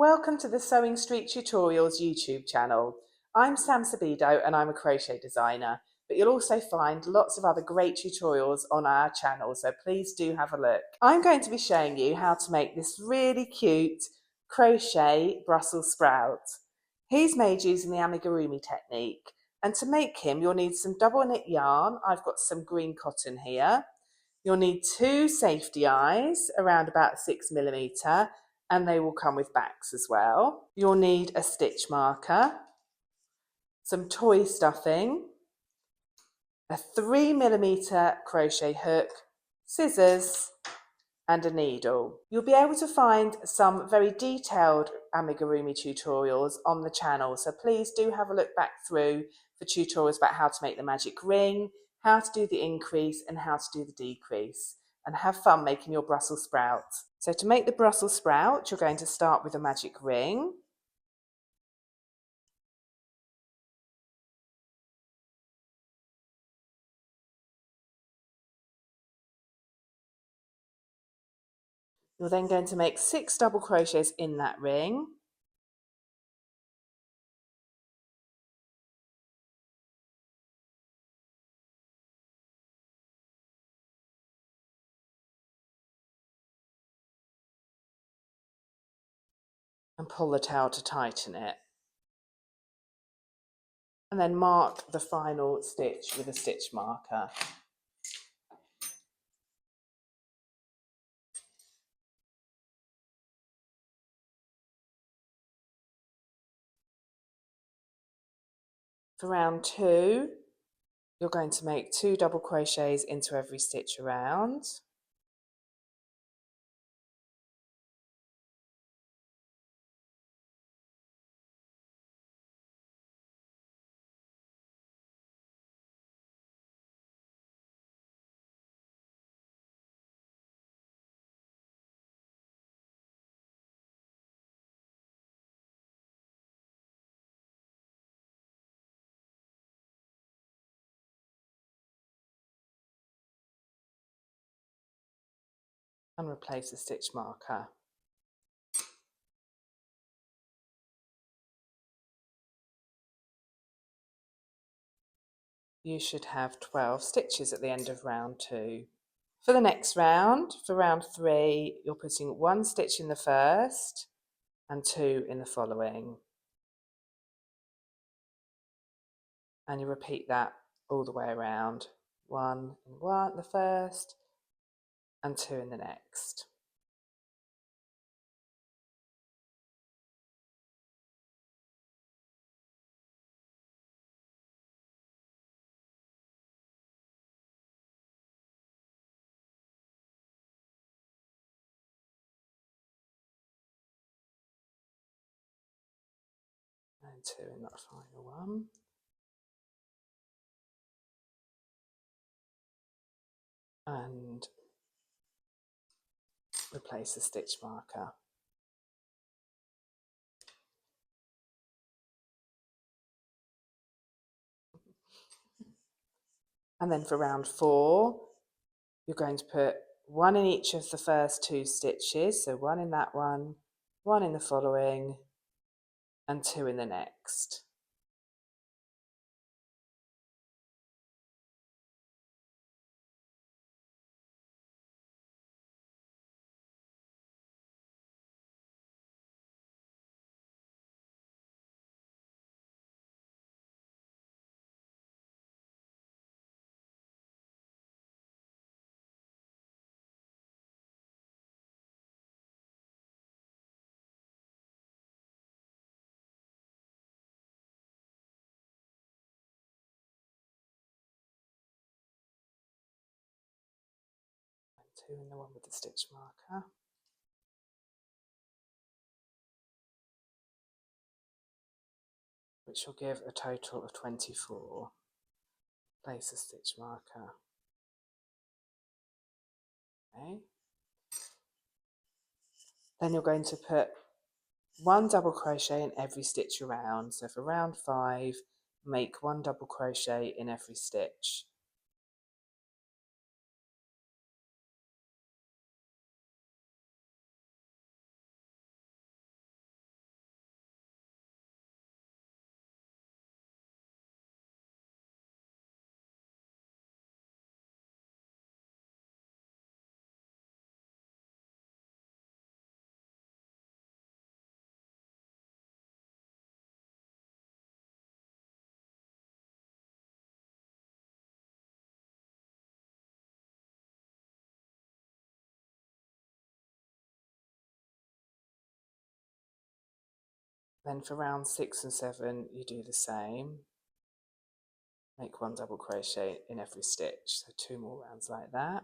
Welcome to the Sewing Street Tutorials YouTube channel. I'm Sam Sabido and I'm a crochet designer, but you'll also find lots of other great tutorials on our channel, so please do have a look. I'm going to be showing you how to make this really cute crochet Brussels sprout. He's made using the Amigurumi technique, and to make him you'll need some double knit yarn. I've got some green cotton here. You'll need 2 safety eyes around about 6mm, and they will come with backs as well. You'll need a stitch marker, some toy stuffing, a 3mm crochet hook, scissors, and a needle. You'll be able to find some very detailed amigurumi tutorials on the channel, so please do have a look back through for tutorials about how to make the magic ring, how to do the increase and how to do the decrease, and have fun making your Brussels sprout. So to make the Brussels sprout, you're going to start with a magic ring. You're then going to make 6 double crochets in that ring. And pull the tail to tighten it. And then mark the final stitch with a stitch marker. For round 2, you're going to make 2 double crochets into every stitch around. And replace the stitch marker. You should have 12 stitches at the end of round 2. For the next round, for round 3, you're putting 1 stitch in the first and 2 in the following. And you repeat that all the way around. 1 in the first and 2 in the next. And 2 in that final one. And replace the stitch marker. And then for round 4, you're going to put 1 in each of the first 2 stitches, so 1 in that one, 1 in the following, and 2 in the next. And 2 in the one with the stitch marker. Which will give a total of 24. Place a stitch marker. Okay. Then you're going to put 1 double crochet in every stitch around. So for round 5, make 1 double crochet in every stitch. Then for round 6 and 7 you do the same. Make 1 double crochet in every stitch, so 2 more rounds like that.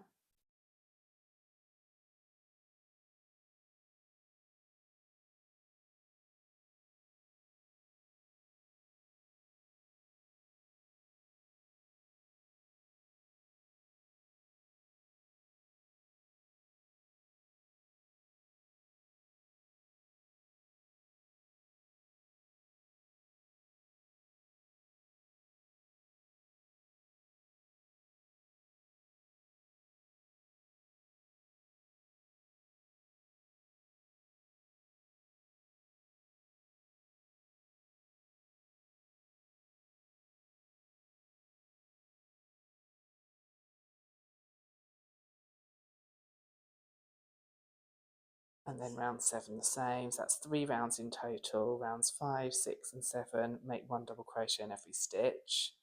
And then round 7 the same, so that's 3 rounds in total. Rounds 5, 6 and 7, make 1 double crochet in every stitch.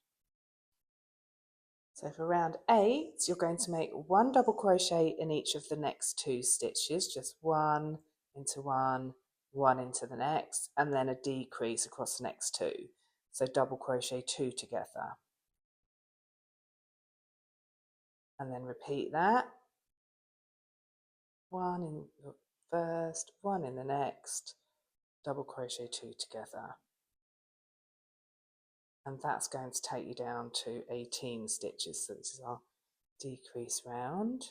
So for round 8 you're going to make 1 double crochet in each of the next 2 stitches, just 1 into 1, 1 into the next, and then a decrease across the next 2. So double crochet 2 together. And then repeat that. 1 in the first, 1 in the next, double crochet 2 together. And that's going to take you down to 18 stitches. So this is our decrease round.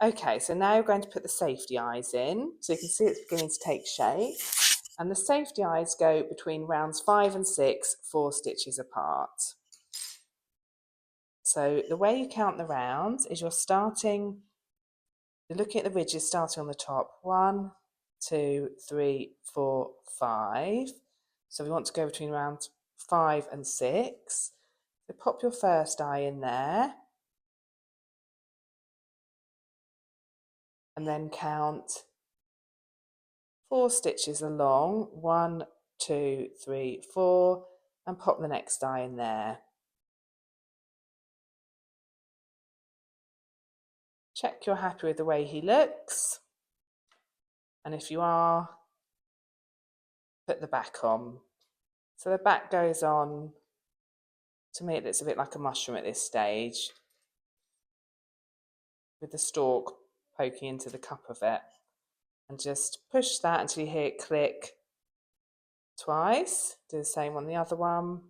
Okay, so now you're going to put the safety eyes in. So you can see it's beginning to take shape. And the safety eyes go between rounds 5 and 6, 4 stitches apart. So the way you count the rounds is you're looking at the ridges starting on the top. 1, 2, 3, 4, 5. So we want to go between rounds 5 and 6. So pop your first eye in there. And then count 4 stitches along. 1, 2, 3, 4. And pop the next eye in there. Check you're happy with the way he looks. And if you are, put the back on. So the back goes on, to me it looks a bit like a mushroom at this stage, with the stalk poking into the cup of it. And just push that until you hear it click twice. Do the same on the other one.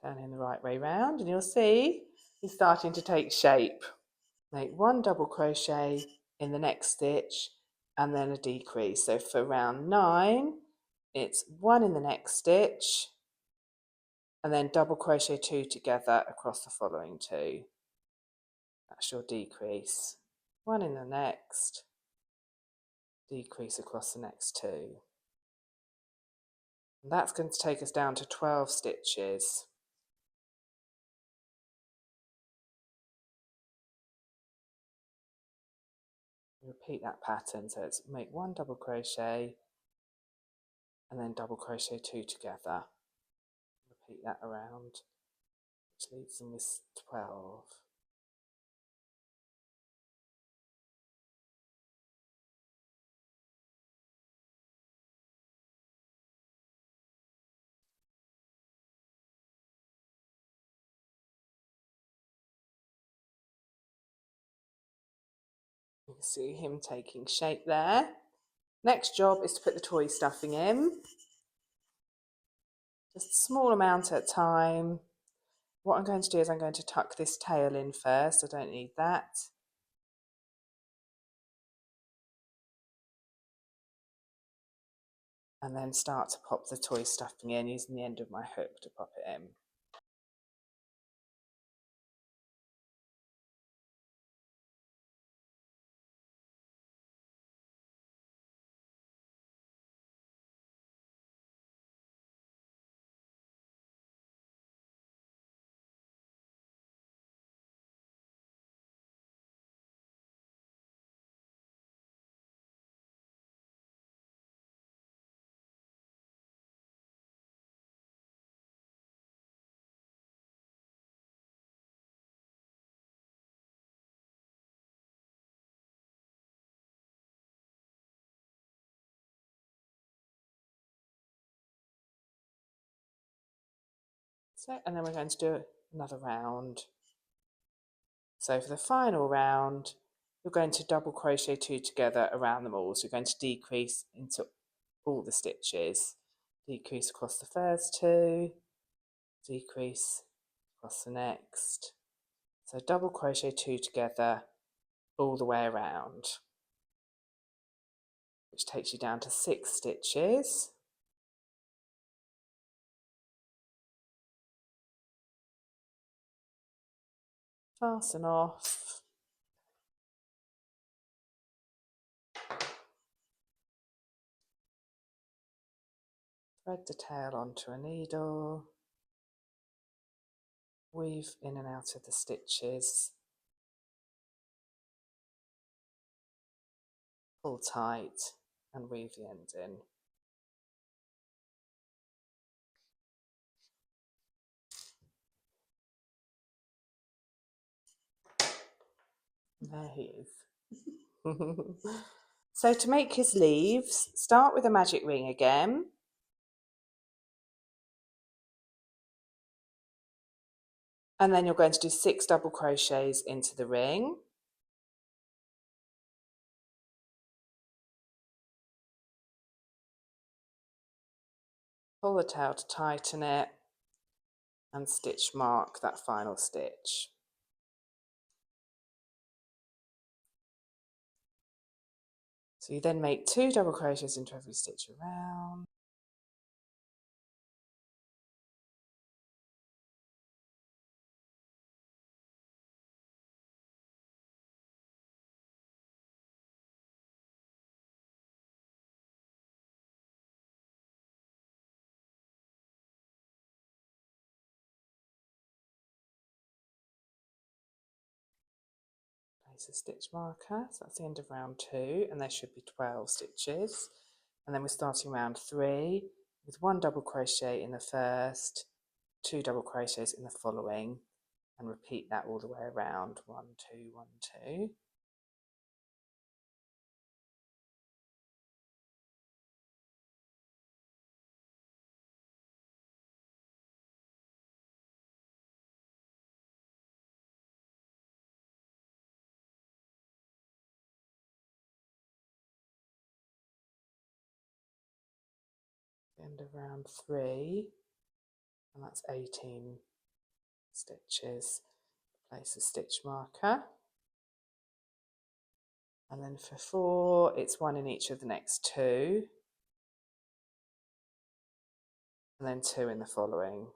Turn in the right way round and you'll see he's starting to take shape. Make 1 double crochet in the next stitch and then a decrease. So for round 9, it's 1 in the next stitch and then double crochet 2 together across the following 2. That's your decrease. 1 in the next, decrease across the next 2. And that's going to take us down to 12 stitches. Repeat that pattern, so it's make 1 double crochet and then double crochet 2 together. Repeat that around, which leaves them with 12. You can see him taking shape there. Next job is to put the toy stuffing in. Just a small amount at a time. What I'm going to do is I'm going to tuck this tail in first. I don't need that. And then start to pop the toy stuffing in using the end of my hook to pop it in. So, and then we're going to do another round. So for the final round, you're going to double crochet 2 together around them all. So you're going to decrease into all the stitches. Decrease across the first 2, decrease across the next. So double crochet 2 together all the way around, which takes you down to 6 stitches. Fasten off. Thread the tail onto a needle. Weave in and out of the stitches. Pull tight and weave the end in. There he is. So to make his leaves, start with a magic ring again. And then you're going to do 6 double crochets into the ring. Pull the tail to tighten it and stitch mark that final stitch. So you then make 2 double crochets into every stitch around. Place a stitch marker, so that's the end of round 2, and there should be 12 stitches. And then we're starting round 3 with 1 double crochet in the first, 2 double crochets in the following, and repeat that all the way around. 1, 2, 1, 2. End of round 3, and that's 18 stitches. Place a stitch marker, and then for 4 it's 1 in each of the next 2, and then 2 in the following.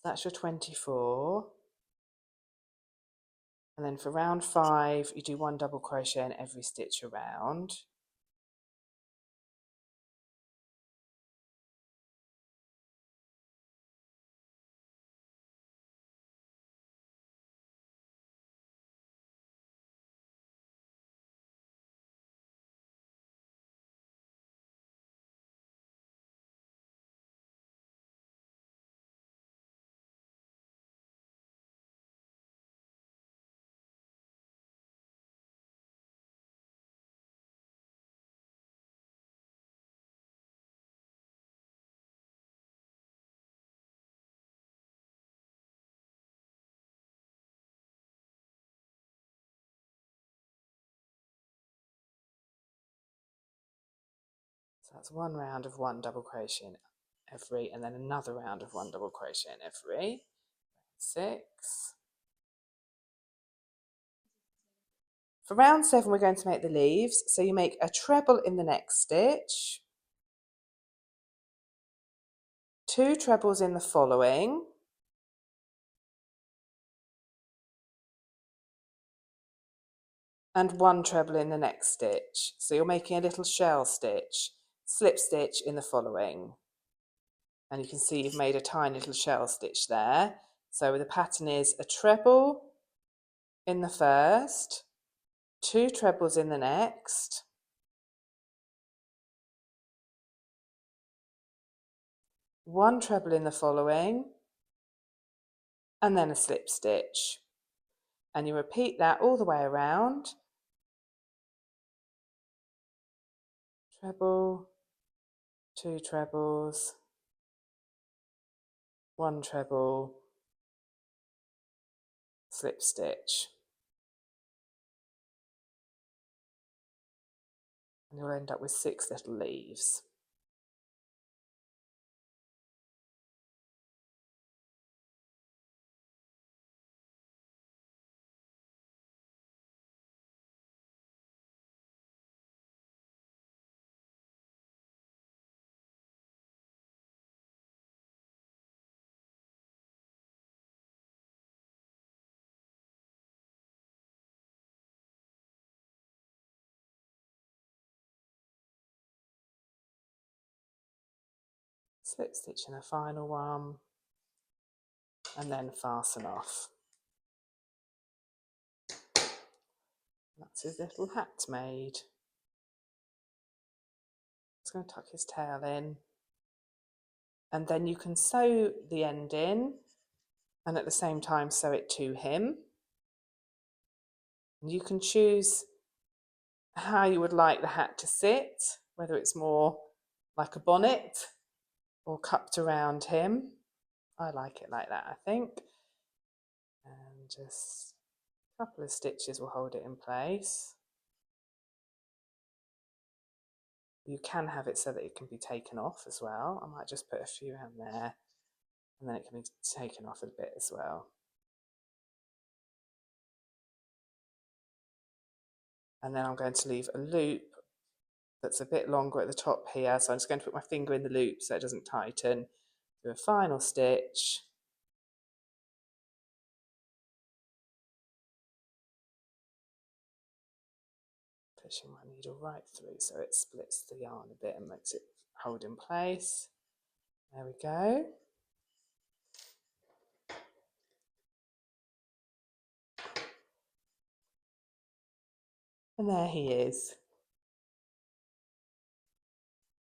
That's your 24. And then for round 5, you do 1 double crochet in every stitch around. So that's 1 round of 1 double crochet in every, and then another round of 1 double crochet in every. 6. For round 7, we're going to make the leaves. So you make a treble in the next stitch, 2 trebles in the following, and 1 treble in the next stitch. So you're making a little shell stitch, slip stitch in the following. And you can see you've made a tiny little shell stitch there. So the pattern is a treble in the first, 2 trebles in the next, 1 treble in the following, and then a slip stitch. And you repeat that all the way around. Treble, 2 trebles, 1 treble, slip stitch. And you'll end up with 6 little leaves. Slip stitch in a final one, and then fasten off. That's his little hat made. Just going to tuck his tail in, and then you can sew the end in and at the same time sew it to him. And you can choose how you would like the hat to sit, whether it's more like a bonnet or cupped around him. I like it like that, I think. And just a couple of stitches will hold it in place. You can have it so that it can be taken off as well. I might just put a few around there, and then it can be taken off a bit as well. And then I'm going to leave a loop that's a bit longer at the top here. So I'm just going to put my finger in the loop so it doesn't tighten. Do a final stitch. Pushing my needle right through so it splits the yarn a bit and makes it hold in place. There we go. And there he is.